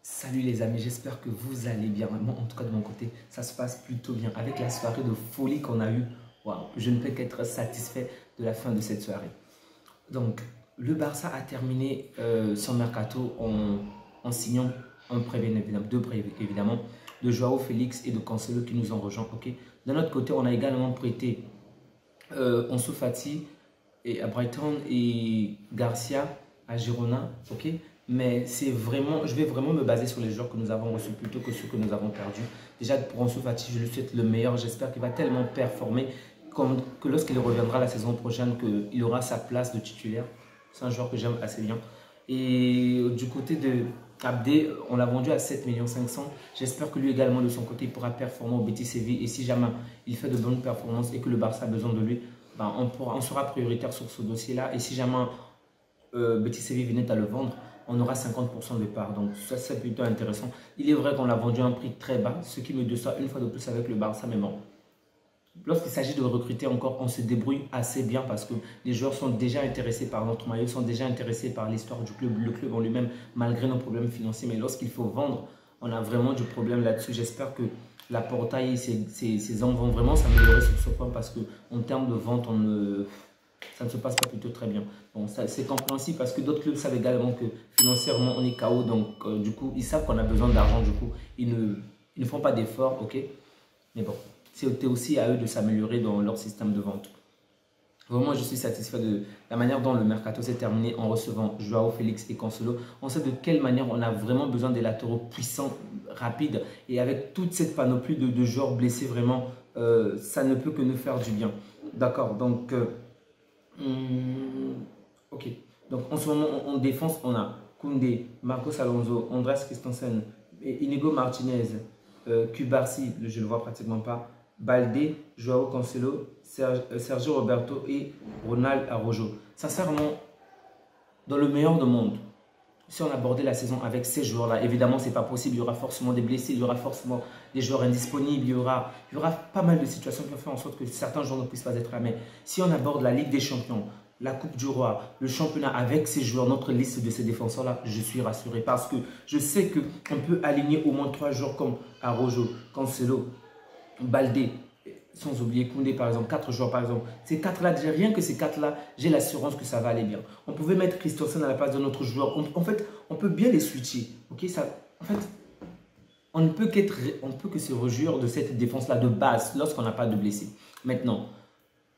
Salut les amis, j'espère que vous allez bien. Moi, en tout cas de mon côté, ça se passe plutôt bien. Avec la soirée de folie qu'on a eue, waouh, je ne peux qu'être satisfait de la fin de cette soirée. Donc, le Barça a terminé son mercato en signant un prêt, bien évidemment, deux prêts évidemment, de Joao Félix et de Cancelo qui nous ont rejoints. Okay. D'un autre côté, on a également prêté Ansu Fati et à Brighton et Garcia à Girona. Ok. Mais c'est vraiment, je vais vraiment me baser sur les joueurs que nous avons reçus plutôt que ceux que nous avons perdus. Déjà pour Ansu Fati, je lui souhaite le meilleur. J'espère qu'il va tellement performer que lorsqu'il reviendra la saison prochaine, qu'il aura sa place de titulaire. C'est un joueur que j'aime assez bien. Et du côté de Abdé, on l'a vendu à 7,5 millions. J'espère que lui également de son côté il pourra performer au Betis Séville. Et si jamais il fait de bonnes performances et que le Barça a besoin de lui, ben on sera prioritaire sur ce dossier-là. Et si jamais Betis Séville venait à le vendre, on aura 50% de part. Donc ça c'est plutôt intéressant. Il est vrai qu'on l'a vendu à un prix très bas, ce qui me déçoit une fois de plus avec le Barça, mais bon. Lorsqu'il s'agit de recruter encore, on se débrouille assez bien parce que les joueurs sont déjà intéressés par notre maillot, sont déjà intéressés par l'histoire du club, le club en lui-même, malgré nos problèmes financiers. Mais lorsqu'il faut vendre, on a vraiment du problème là-dessus. J'espère que la portail et ses hommes vont vraiment s'améliorer sur ce point parce qu'en termes de vente, ça ne se passe pas plutôt très bien. Bon, c'est compréhensible parce que d'autres clubs savent également que financièrement, on est KO. Donc, du coup, ils savent qu'on a besoin d'argent. Du coup, ils ne font pas d'efforts, ok? Mais bon, c'était aussi à eux de s'améliorer dans leur système de vente. Vraiment, je suis satisfait de la manière dont le mercato s'est terminé en recevant Joao Félix et Cancelo. On sait de quelle manière on a vraiment besoin des latéraux puissants, rapides. Et avec toute cette panoplie de joueurs blessés, vraiment, ça ne peut que nous faire du bien. D'accord, donc... ok. Donc en ce moment, en défense, on a Koundé, Marcos Alonso, Andrés Christensen, Inigo Martinez, Cubarsí, je ne le vois pratiquement pas, Baldé, Joao Cancelo, Sergio Roberto et Ronald Araujo. Sincèrement, dans le meilleur du monde, si on abordait la saison avec ces joueurs-là, évidemment, ce n'est pas possible. Il y aura forcément des blessés, il y aura forcément des joueurs indisponibles, il y aura pas mal de situations qui vont faire en sorte que certains joueurs ne puissent pas être là. Mais si on aborde la Ligue des Champions, la Coupe du Roi, le championnat avec ces joueurs, notre liste de ces défenseurs-là, je suis rassuré parce que je sais qu'on peut aligner au moins 3 joueurs comme Araujo, Cancelo, Baldé, sans oublier Koundé par exemple, 4 joueurs par exemple. Ces 4-là, déjà rien que ces 4-là, j'ai l'assurance que ça va aller bien. On pouvait mettre Christensen à la place de notre joueur. En fait, on peut bien les switcher. Okay, en fait, on ne peut que se réjouir de cette défense-là de base lorsqu'on n'a pas de blessés. Maintenant,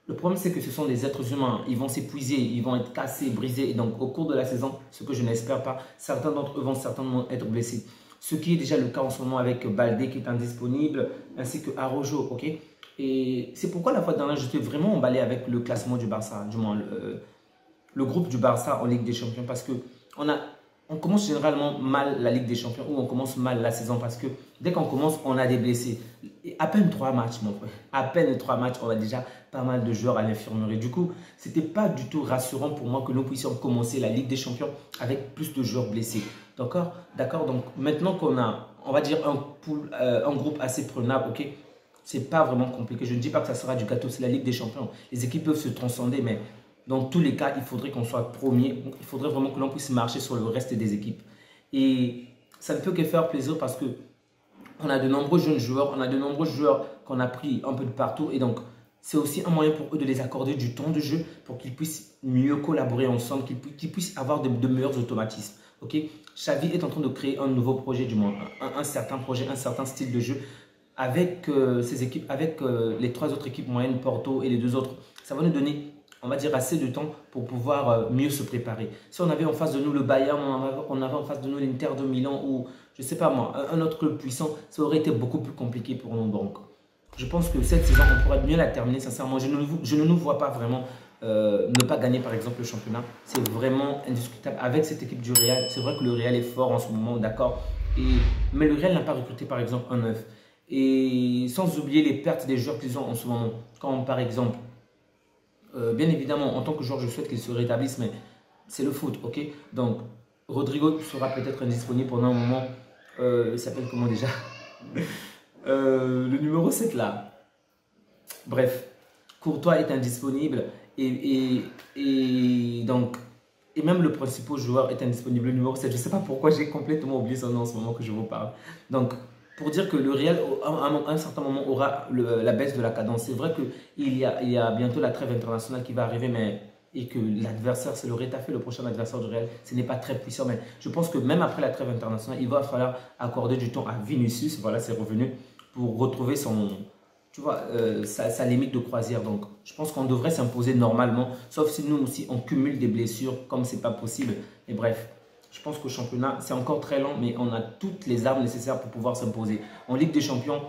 le problème c'est que ce sont des êtres humains. Ils vont s'épuiser, ils vont être cassés, brisés. Et donc au cours de la saison, ce que je n'espère pas, certains d'entre eux vont certainement être blessés. Ce qui est déjà le cas en ce moment avec Baldé qui est indisponible, ainsi que Araujo, ok. Et c'est pourquoi la fois dernière, j'étais vraiment emballé avec le classement du Barça, du moins le groupe du Barça en Ligue des Champions, parce que on commence généralement mal la Ligue des Champions ou on commence mal la saison parce que dès qu'on commence, on a des blessés. Et à peine 3 matchs, mon frère. À peine 3 matchs, on a déjà pas mal de joueurs à l'infirmerie. Du coup, ce n'était pas du tout rassurant pour moi que nous puissions commencer la Ligue des Champions avec plus de joueurs blessés. D'accord? D'accord. Donc maintenant qu'on a, on va dire, un groupe assez prenable, ok? C'est pas vraiment compliqué. Je ne dis pas que ça sera du gâteau, c'est la Ligue des Champions. Les équipes peuvent se transcender, mais dans tous les cas, il faudrait qu'on soit premier. Il faudrait vraiment que l'on puisse marcher sur le reste des équipes. Et ça ne peut que faire plaisir parce que on a de nombreux jeunes joueurs, on a de nombreux joueurs qu'on a pris un peu de partout. Et donc, c'est aussi un moyen pour eux de les accorder du temps de jeu pour qu'ils puissent mieux collaborer ensemble, qu'ils puissent avoir de meilleurs automatismes. Okay? Xavi est en train de créer un nouveau projet, du moins, un certain projet, un certain style de jeu avec ces équipes, avec les 3 autres équipes moyennes, Porto et les 2 autres. Ça va nous donner, on va dire, assez de temps pour pouvoir mieux se préparer. Si on avait en face de nous le Bayern, on avait en face de nous l'Inter de Milan ou, je ne sais pas moi, un autre club puissant, ça aurait été beaucoup plus compliqué pour nous. Donc, je pense que cette saison, on pourrait mieux la terminer, sincèrement. Je ne nous vois pas vraiment ne pas gagner, par exemple, le championnat. C'est vraiment indiscutable. Avec cette équipe du Real, c'est vrai que le Real est fort en ce moment, d'accord. Mais le Real n'a pas recruté, par exemple, un neuf. Et sans oublier les pertes des joueurs qu'ils ont en ce moment. Comme par exemple, bien évidemment, en tant que joueur, je souhaite qu'ils se rétablissent, mais c'est le foot, ok? Donc, Rodrigo sera peut-être indisponible pendant un moment. Il s'appelle comment déjà? Le numéro 7 là. Bref, Courtois est indisponible. Et donc, Et même le principal joueur est indisponible, le numéro 7. Je ne sais pas pourquoi j'ai complètement oublié son nom en ce moment que je vous parle. Donc, pour dire que le Real, à un certain moment, aura la baisse de la cadence. C'est vrai qu'il y a bientôt la trêve internationale qui va arriver, mais et que l'adversaire, c'est le Retafe, le prochain adversaire du Real. Ce n'est pas très puissant, mais je pense que même après la trêve internationale, il va falloir accorder du temps à Vinicius, voilà, c'est revenu, pour retrouver son, tu vois, sa limite de croisière. Donc, je pense qu'on devrait s'imposer normalement, sauf si nous aussi, on cumule des blessures, comme c'est pas possible. Et bref, je pense qu'au championnat, c'est encore très long, mais on a toutes les armes nécessaires pour pouvoir s'imposer. En Ligue des Champions,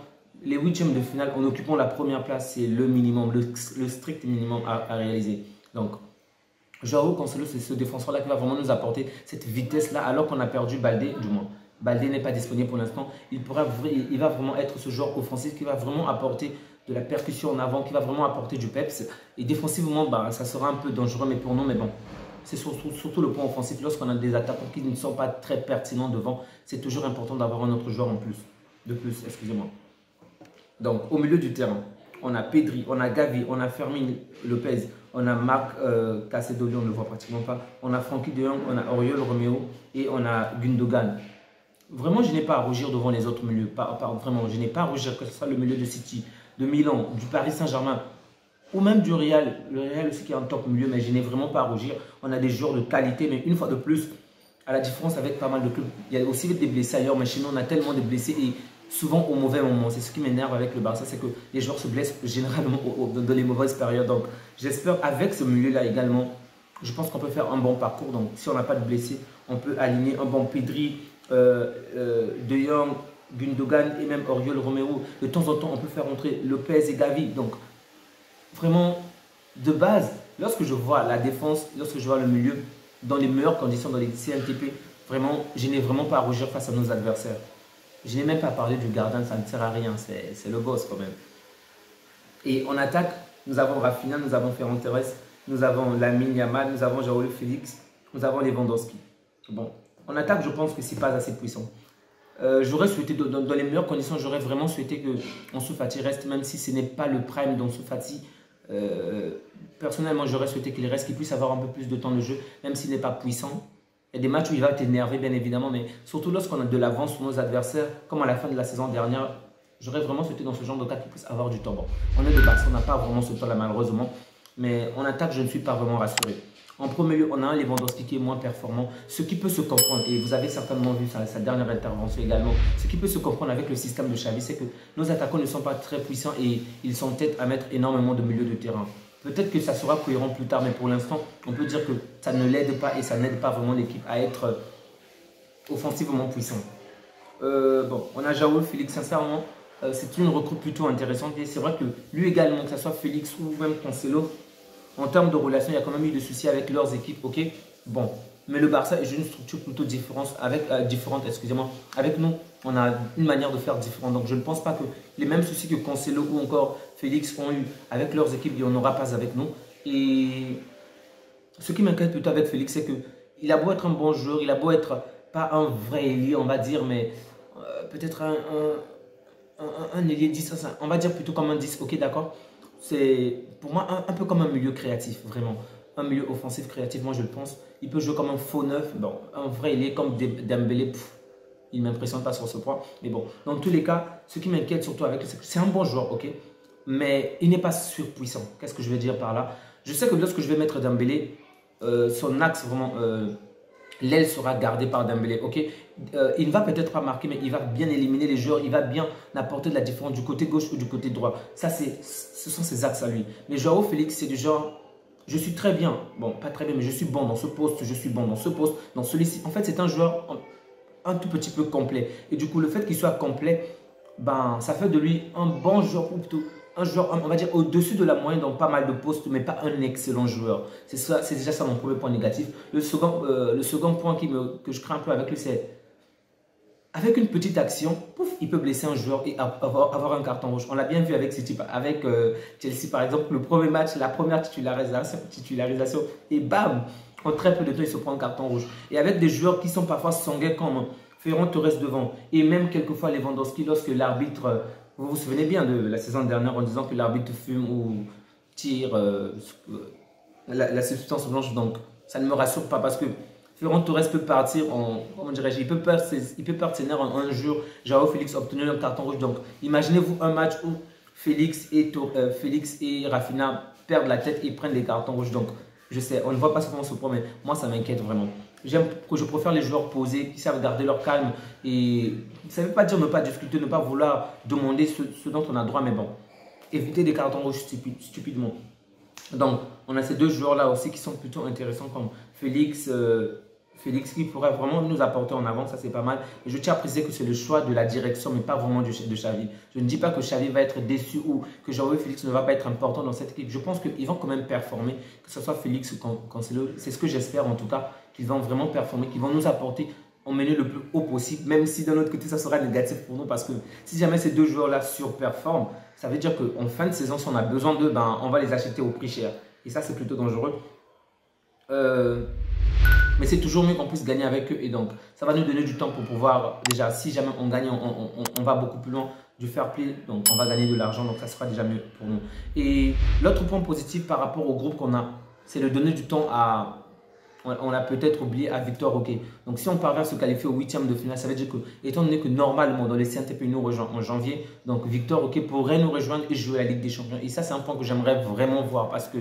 les huitièmes de finale, en occupant la première place, c'est le minimum, le strict minimum à réaliser. Donc, Joao Cancelo, c'est ce défenseur-là qui va vraiment nous apporter cette vitesse-là, alors qu'on a perdu Baldé, du moins. Baldé n'est pas disponible pour l'instant. Il va vraiment être ce joueur offensif qui va vraiment apporter de la percussion en avant, qui va vraiment apporter du peps. Et défensivement, bah, ça sera un peu dangereux, mais pour nous, mais bon. C'est surtout le point offensif. Lorsqu'on a des attaquants qui ne sont pas très pertinents devant, c'est toujours important d'avoir un autre joueur en plus. De plus, excusez-moi. Donc, au milieu du terrain, on a Pedri, on a Gavi, on a Fermin Lopez, on a Marc Cacedo, on ne le voit pratiquement pas. On a Frankie de Jong, on a Oriol Romeo et on a Gundogan. Vraiment, je n'ai pas à rougir devant les autres milieux. Vraiment, je n'ai pas à rougir que ce soit le milieu de City, de Milan, du Paris Saint-Germain ou même du Real. Le Real aussi qui est en top milieu, mais je n'ai vraiment pas à rougir. On a des joueurs de qualité, mais une fois de plus, à la différence avec pas mal de clubs, il y a aussi des blessés ailleurs, mais chez nous, on a tellement de blessés et souvent au mauvais moment. C'est ce qui m'énerve avec le Barça, c'est que les joueurs se blessent généralement dans les mauvaises périodes. Donc, j'espère avec ce milieu-là également, je pense qu'on peut faire un bon parcours. Donc, si on n'a pas de blessés, on peut aligner un bon Pedri, De Jong, Gundogan et même Oriol Romero. De temps en temps, on peut faire entrer Lopez et Gavi. Donc, vraiment, de base, lorsque je vois la défense, lorsque je vois le milieu dans les meilleures conditions, dans les CNTP, vraiment, je n'ai vraiment pas à rougir face à nos adversaires. Je n'ai même pas parlé du gardien, ça ne sert à rien, c'est le boss quand même. Et en attaque, nous avons Rafinha, nous avons Ferran Torres, nous avons Lamine Yamal, nous avons Joao Félix, nous avons Lewandowski. Bon, en attaque, je pense que ce n'est pas assez puissant. J'aurais souhaité, dans les meilleures conditions, j'aurais vraiment souhaité que Ansu Fati reste, même si ce n'est pas le prime d'Ansu Fati. Personnellement, j'aurais souhaité qu'il reste, qu'il puisse avoir un peu plus de temps de jeu, même s'il n'est pas puissant. Il y a des matchs où il va t'énerver, bien évidemment, mais surtout lorsqu'on a de l'avance sur nos adversaires, comme à la fin de la saison dernière, j'aurais vraiment souhaité dans ce genre de cas qu'il puisse avoir du temps. Bon, on est de Barça, on n'a pas vraiment ce temps-là, malheureusement, mais en attaque, je ne suis pas vraiment rassuré. En premier lieu, on a un Lewandowski qui est moins performant, ce qui peut se comprendre, et vous avez certainement vu sa dernière intervention également, ce qui peut se comprendre avec le système de Xavi, c'est que nos attaquants ne sont pas très puissants et ils sont peut-être à mettre énormément de milieu de terrain. Peut-être que ça sera cohérent plus tard, mais pour l'instant, on peut dire que ça ne l'aide pas et ça n'aide pas vraiment l'équipe à être offensivement puissant. Bon, on a Joao Félix, sincèrement, c'est une recrue plutôt intéressante et c'est vrai que lui également, que ce soit Félix ou même Cancelo, en termes de relation, il y a quand même eu des soucis avec leurs équipes, ok. Bon, mais le Barça est une structure plutôt différente, excusez-moi. Avec nous, on a une manière de faire différente. Donc, je ne pense pas que les mêmes soucis que Cancelo ou encore Félix ont eu avec leurs équipes, il n'y en aura pas avec nous. Et ce qui m'inquiète plutôt avec Félix, c'est qu'il a beau être un bon joueur, il a beau être pas un vrai ailier, on va dire, mais peut-être un ailier 10, on va dire plutôt comme un 10, ok, d'accord. C'est pour moi un peu comme un milieu créatif, vraiment. Un milieu offensif créatif, moi je le pense. Il peut jouer comme un faux neuf, bon, un vrai ailier comme Dembélé, il ne m'impressionne pas sur ce point. Mais bon, dans tous les cas, ce qui m'inquiète surtout avec lui, c'est que c'est un bon joueur, ok. Mais il n'est pas surpuissant. Qu'est-ce que je veux dire par là? Je sais que lorsque je vais mettre Dembélé, son axe vraiment, l'aile sera gardée par Dembélé, ok. Il ne va peut-être pas marquer, mais il va bien éliminer les joueurs, il va bien apporter de la différence du côté gauche ou du côté droit. Ça, ce sont ses axes à lui. Mais Joao Félix, c'est du genre, je suis très bien, bon, pas très bien, mais je suis bon dans ce poste, je suis bon dans ce poste, dans celui-ci. En fait, c'est un joueur un tout petit peu complet. Et du coup, le fait qu'il soit complet, ben, ça fait de lui un bon joueur, ou plutôt un joueur, on va dire, au-dessus de la moyenne dans pas mal de postes, mais pas un excellent joueur. C'est déjà ça mon premier point négatif. Le second point que je crains un peu avec lui, c'est avec une petite action, pouf, il peut blesser un joueur et avoir un carton rouge. On l'a bien vu avec Chelsea, par exemple, le premier match, la première titularisation et bam, en très peu de temps, il se prend un carton rouge. Et avec des joueurs qui sont parfois sanguins comme Ferran Torres devant et même quelquefois Lewandowski lorsque l'arbitre, vous vous souvenez bien de la saison dernière en disant que l'arbitre fume ou tire la substance blanche. Donc, ça ne me rassure pas parce que Ferran Torres peut partir en, comment dirais-je, il peut perdre ses nerfs en un jour. Joao Félix obtenir un carton rouge. Donc, imaginez-vous un match où Félix et Rafinha perdent la tête et prennent les cartons rouges. Donc, je sais, on ne voit pas souvent ce point, mais moi, ça m'inquiète vraiment. Je préfère les joueurs posés qui savent garder leur calme. Et ça ne veut pas dire ne pas discuter, ne pas vouloir demander ce dont on a droit, mais bon, éviter des cartons rouges stupidement. Donc, on a ces deux joueurs-là aussi qui sont plutôt intéressants comme Félix qui pourrait vraiment nous apporter en avant, ça c'est pas mal. Et je tiens à préciser que c'est le choix de la direction, mais pas vraiment de Xavi. Je ne dis pas que Xavi va être déçu ou que Joao Félix ne va pas être important dans cette équipe. Je pense qu'ils vont quand même performer, que ce soit Félix ou Cancelo. C'est ce que j'espère en tout cas, qu'ils vont vraiment performer, qu'ils vont nous apporter en menu le plus haut possible, même si d'un autre côté ça sera négatif pour nous parce que si jamais ces deux joueurs-là surperforment, ça veut dire qu'en fin de saison, si on a besoin d'eux, ben, on va les acheter au prix cher. Et ça, c'est plutôt dangereux. Mais c'est toujours mieux qu'on puisse gagner avec eux. Et donc, ça va nous donner du temps pour pouvoir, déjà, si jamais on gagne, on va beaucoup plus loin du fair play. Donc, on va gagner de l'argent. Donc, ça sera déjà mieux pour nous. Et l'autre point positif par rapport au groupe qu'on a, c'est de donner du temps à... On l'a peut-être oublié à Victor Roque. Donc, si on parvient à se qualifier au 8e de finale, ça veut dire que, étant donné que normalement, dans les CNTP, nous rejoint en janvier, donc Victor Roque pourrait nous rejoindre et jouer la Ligue des Champions. Et ça, c'est un point que j'aimerais vraiment voir parce que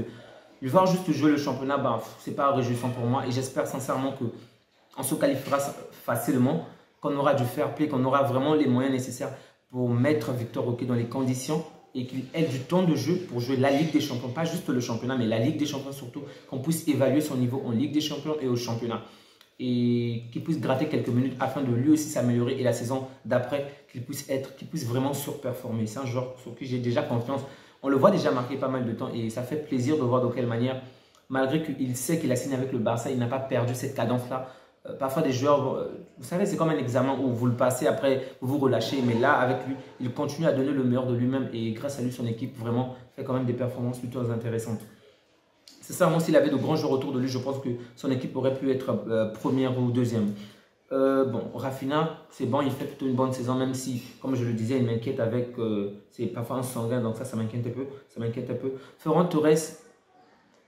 lui voir juste jouer le championnat, ben, ce n'est pas réjouissant pour moi. Et j'espère sincèrement qu'on se qualifiera facilement, qu'on aura du fair play, qu'on aura vraiment les moyens nécessaires pour mettre Victor Roque dans les conditions et qu'il ait du temps de jeu pour jouer la Ligue des Champions. Pas juste le championnat, mais la Ligue des Champions surtout. Qu'on puisse évaluer son niveau en Ligue des Champions et au championnat. Et qu'il puisse gratter quelques minutes afin de lui aussi s'améliorer. Et la saison d'après, qu'il puisse vraiment surperformer. C'est un joueur sur qui j'ai déjà confiance. On le voit déjà marquer pas mal de temps et ça fait plaisir de voir de quelle manière, malgré qu'il sait qu'il a signé avec le Barça, il n'a pas perdu cette cadence-là. Parfois des joueurs, vous savez, c'est comme un examen où vous le passez, après vous vous relâchez. Mais là, avec lui, il continue à donner le meilleur de lui-même et grâce à lui, son équipe vraiment fait quand même des performances plutôt intéressantes. C'est ça, moi, s'il avait de grands joueurs autour de lui, je pense que son équipe aurait pu être première ou deuxième. Bon, Rafinha, c'est bon, il fait plutôt une bonne saison, même si, comme je le disais, il m'inquiète avec ses performances sanguines, donc ça m'inquiète un peu. Ferran Torres,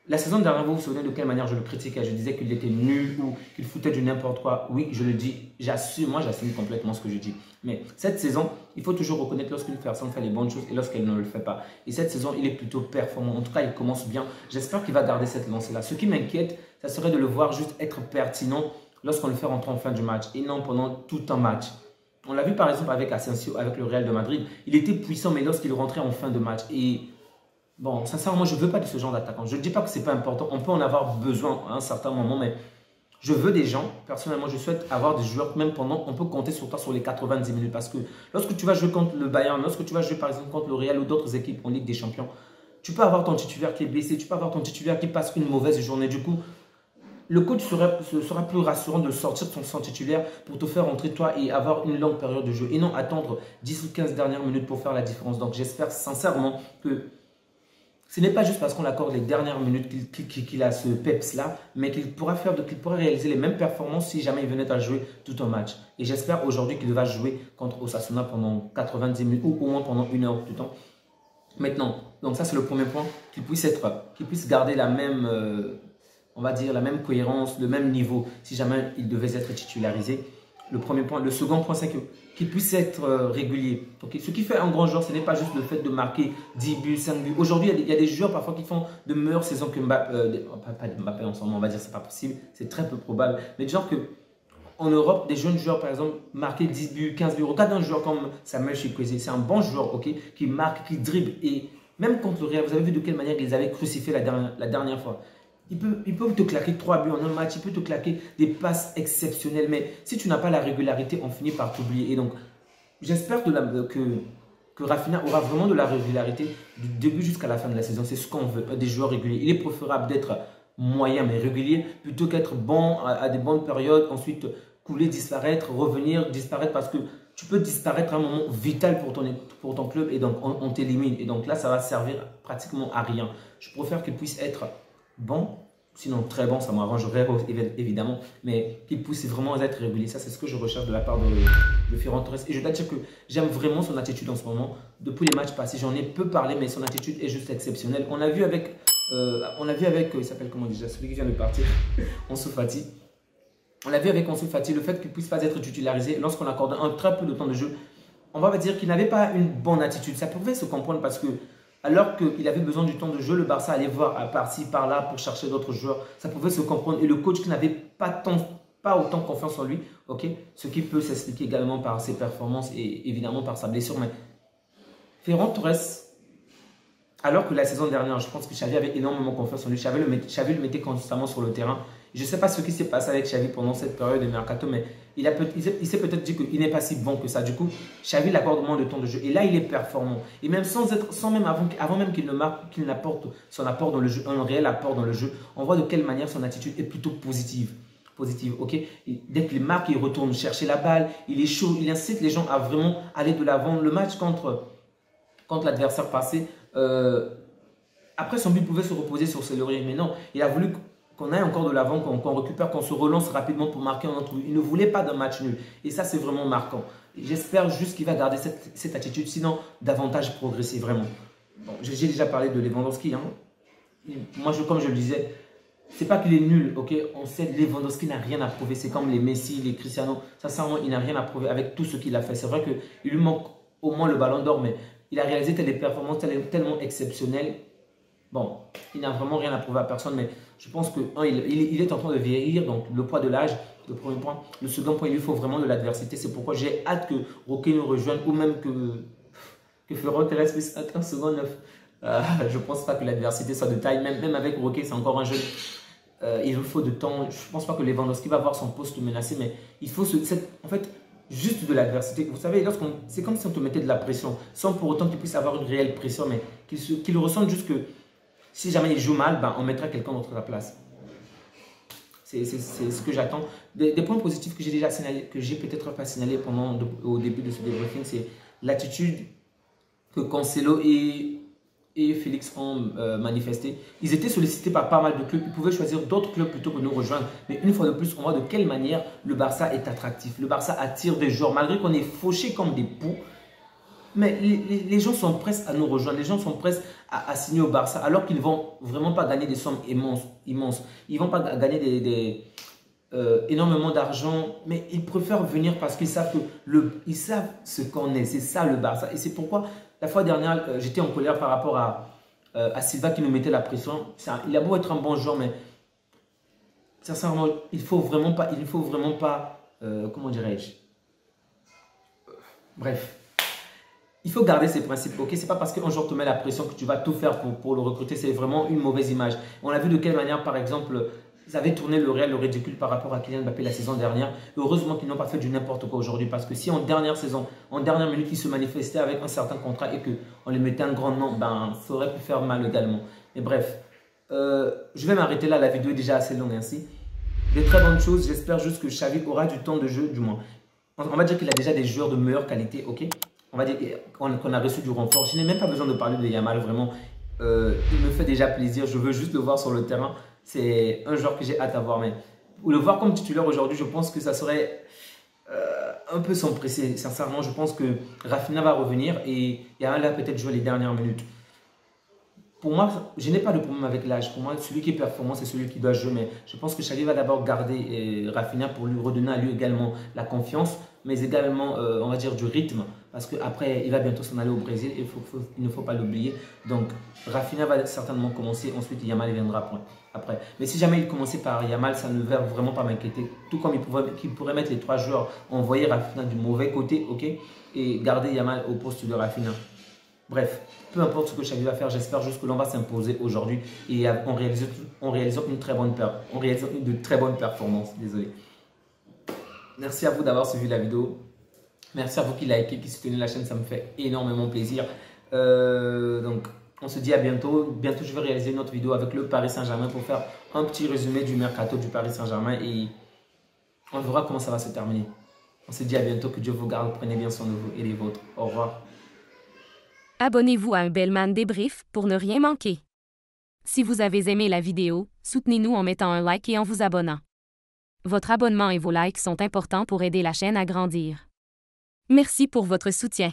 la saison dernière, vous vous souvenez de quelle manière je le critiquais? Je disais qu'il était nul ou qu'il foutait du n'importe quoi. Oui, je le dis, j'assume, moi j'assume complètement ce que je dis. Mais cette saison, il faut toujours reconnaître lorsqu'une personne fait les bonnes choses et lorsqu'elle ne le fait pas. Et cette saison, il est plutôt performant. En tout cas, il commence bien. J'espère qu'il va garder cette lancée-là. Ce qui m'inquiète, ça serait de le voir juste être pertinent lorsqu'on le fait rentrer en fin du match et non pendant tout un match. On l'a vu par exemple avec Asensio, avec le Real de Madrid. Il était puissant, mais lorsqu'il rentrait en fin de match. Et bon, sincèrement, je ne veux pas de ce genre d'attaquant. Je ne dis pas que ce n'est pas important. On peut en avoir besoin à un certain moment, mais je veux des gens. Personnellement, je souhaite avoir des joueurs, même pendant, on peut compter sur toi sur les 90 minutes. Parce que lorsque tu vas jouer contre le Bayern, lorsque tu vas jouer par exemple contre le Real ou d'autres équipes en Ligue des Champions, tu peux avoir ton titulaire qui est blessé, tu peux avoir ton titulaire qui passe une mauvaise journée. Du coup, le coach sera plus rassurant de sortir son titulaire pour te faire rentrer toi et avoir une longue période de jeu. Et non attendre 10 ou 15 dernières minutes pour faire la différence. Donc j'espère sincèrement que ce n'est pas juste parce qu'on l'accorde les dernières minutes qu'il a ce peps-là, mais qu'il pourra réaliser les mêmes performances si jamais il venait à jouer tout un match. Et j'espère aujourd'hui qu'il va jouer contre Osasuna pendant 90 minutes ou au moins pendant une heure de temps. Maintenant, donc ça c'est le premier point, qu'il puisse garder la même... on va dire la même cohérence, le même niveau si jamais il devait être titularisé. Le premier point. Le second point, c'est qu'il puisse être régulier. Okay? Ce qui fait un grand joueur, ce n'est pas juste le fait de marquer 10 buts, 5 buts. Aujourd'hui, il y a des joueurs parfois qui font de meilleures saisons que Mbappé. Pas Mbappé en ce moment, on va dire que ce n'est pas possible. C'est très peu probable. Mais genre que en Europe, des jeunes joueurs, par exemple, marquer 10 buts, 15 buts. Regarde un joueur comme Samuel Chukwueze. C'est un bon joueur, ok, qui marque, qui dribble. Et même contre le Real, vous avez vu de quelle manière ils les avaient crucifiés la dernière fois. Il peut te claquer 3 buts en un match, il peut te claquer des passes exceptionnelles. Mais si tu n'as pas la régularité, on finit par t'oublier. Et donc, j'espère que Rafinha aura vraiment de la régularité du début jusqu'à la fin de la saison. C'est ce qu'on veut, des joueurs réguliers. Il est préférable d'être moyen mais régulier plutôt qu'être bon à des bonnes périodes, ensuite couler, disparaître, revenir, disparaître parce que tu peux disparaître à un moment vital pour ton club et donc on t'élimine. Et donc là, ça va servir pratiquement à rien. Je préfère qu'il puisse être bon, sinon très bon, ça m'arrangerait évidemment, mais qu'il puisse vraiment être régulier. Ça, c'est ce que je recherche de la part de Ferran Torres. Et je dois dire que j'aime vraiment son attitude en ce moment. Depuis les matchs passés, j'en ai peu parlé, mais son attitude est juste exceptionnelle. On a vu avec On l'a vu avec, il s'appelle comment déjà, celui qui vient de partir, Ansu Fati. On l'a vu avec Ansu Fati, le fait qu'il ne puisse pas être titularisé lorsqu'on accorde un très peu de temps de jeu. On va dire qu'il n'avait pas une bonne attitude. Ça pouvait se comprendre parce que, alors qu'il avait besoin du temps de jeu, le Barça allait voir par-ci, par-là pour chercher d'autres joueurs. Ça pouvait se comprendre. Et le coach qui n'avait pas autant confiance en lui, ok, ce qui peut s'expliquer également par ses performances et évidemment par sa blessure. Mais Ferran Torres, alors que la saison dernière, je pense que Xavi avait énormément confiance en lui. Xavi le mettait constamment sur le terrain. Je ne sais pas ce qui s'est passé avec Xavi pendant cette période de mercato, mais il s'est peut-être dit qu'il n'est pas si bon que ça. Du coup, Xavi l'accorde moins de temps de jeu. Et là, il est performant. Et même avant même qu'il ne marque, qu'il n'apporte son apport dans le jeu, un réel apport dans le jeu, on voit de quelle manière son attitude est plutôt positive. Ok. Et dès qu'il marque, il retourne chercher la balle, il est chaud, il incite les gens à vraiment aller de l'avant. Le match contre l'adversaire passé, après son but pouvait se reposer sur ses lauriers, mais non, il a voulu qu'on aille encore de l'avant, qu'on récupère, qu'on se relance rapidement pour marquer un autre but. Il ne voulait pas d'un match nul. Et ça, c'est vraiment marquant. J'espère juste qu'il va garder cette attitude, sinon davantage progresser vraiment. Bon, j'ai déjà parlé de Lewandowski. Hein. Moi, comme je le disais, c'est pas qu'il est nul, ok? On sait que Lewandowski n'a rien à prouver. C'est comme les Messi, les Cristiano. Sincèrement, il n'a rien à prouver avec tout ce qu'il a fait. C'est vrai qu'il lui manque au moins le ballon d'or, mais il a réalisé des performances tellement exceptionnelles. Bon, il n'a vraiment rien à prouver à personne, mais je pense qu'il est en train de vieillir, donc le poids de l'âge, le premier point. Le second point, il lui faut vraiment de l'adversité. C'est pourquoi j'ai hâte que Roquet nous rejoigne ou même que Ferran Torres puisse être un second neuf. Je ne pense pas que l'adversité soit de taille, même avec Roquet, c'est encore un jeune. Il lui faut de temps. Je ne pense pas que Lewandowski va avoir son poste menacé, mais il faut en fait, juste de l'adversité. Vous savez, c'est comme si on te mettait de la pression, sans pour autant qu'il puisse avoir une réelle pression, mais qu'il ressente juste que si jamais il joue mal, ben, on mettra quelqu'un d'autre à la place. C'est ce que j'attends. Des points positifs que j'ai déjà signalés, que j'ai peut-être pas signalé au début de ce débriefing, c'est l'attitude que Cancelo et Félix ont manifesté. Ils étaient sollicités par pas mal de clubs. Ils pouvaient choisir d'autres clubs plutôt que de nous rejoindre. Mais une fois de plus, on voit de quelle manière le Barça est attractif. Le Barça attire des joueurs, malgré qu'on est fauché comme des poux. Mais les gens sont prêts à nous rejoindre, les gens sont prêts à signer au Barça, alors qu'ils ne vont vraiment pas gagner des sommes immenses. Ils ne vont pas gagner énormément d'argent, mais ils préfèrent venir parce qu'ils savent, ils savent ce qu'on est. C'est ça le Barça. Et c'est pourquoi la fois dernière, j'étais en colère par rapport à Silva qui nous mettait la pression. Il a beau être un bon joueur, mais sincèrement, il ne faut vraiment pas, comment dirais-je, bref. Il faut garder ses principes, ok? C'est pas parce qu'un joueur te met la pression que tu vas tout faire pour le recruter. C'est vraiment une mauvaise image. On a vu de quelle manière, par exemple, ils avaient tourné le réel, le ridicule par rapport à Kylian Mbappé la saison dernière. Heureusement qu'ils n'ont pas fait du n'importe quoi aujourd'hui. Parce que si en dernière saison, en dernière minute, ils se manifestaient avec un certain contrat et qu'on les mettait un grand nom, ben, ça aurait pu faire mal également. Mais bref, je vais m'arrêter là. La vidéo est déjà assez longue ainsi. Des très bonnes choses. J'espère juste que Xavi aura du temps de jeu, du moins. On va dire qu'il a déjà des joueurs de meilleure qualité, ok? On va dire qu'on a reçu du renfort. Je n'ai même pas besoin de parler de Yamal, vraiment. Il me fait déjà plaisir. Je veux juste le voir sur le terrain. C'est un joueur que j'ai hâte à voir. Mais le voir comme titulaire aujourd'hui, je pense que ça serait un peu s'empresser. Sincèrement, je pense que Rafinha va revenir et Yamal va peut-être jouer les dernières minutes. Pour moi, je n'ai pas de problème avec l'âge. Pour moi, celui qui est performant, c'est celui qui doit jouer. Mais je pense que Xavi va d'abord garder Rafinha pour lui redonner à lui également la confiance, mais également, on va dire, du rythme. Parce qu'après, il va bientôt s'en aller au Brésil. Il ne faut pas l'oublier. Donc, Rafinha va certainement commencer. Ensuite, Yamal viendra après. Mais si jamais il commençait par Yamal, ça ne va vraiment pas m'inquiéter. Tout comme il pourrait mettre les trois joueurs, envoyer Rafinha du mauvais côté, ok, et garder Yamal au poste de Rafinha. Bref, peu importe ce que Xavi va faire, j'espère juste que l'on va s'imposer aujourd'hui et en réalisant de très bonnes performances. Désolé. Merci à vous d'avoir suivi la vidéo. Merci à vous qui likez, qui soutenez la chaîne, ça me fait énormément plaisir. Donc, on se dit à bientôt. Bientôt, je vais réaliser une autre vidéo avec le Paris Saint-Germain pour faire un petit résumé du mercato du Paris Saint-Germain et on verra comment ça va se terminer. On se dit à bientôt, que Dieu vous garde, prenez bien soin de vous et des vôtres. Au revoir. Abonnez-vous à un Bellman débrief pour ne rien manquer. Si vous avez aimé la vidéo, soutenez-nous en mettant un like et en vous abonnant. Votre abonnement et vos likes sont importants pour aider la chaîne à grandir. Merci pour votre soutien.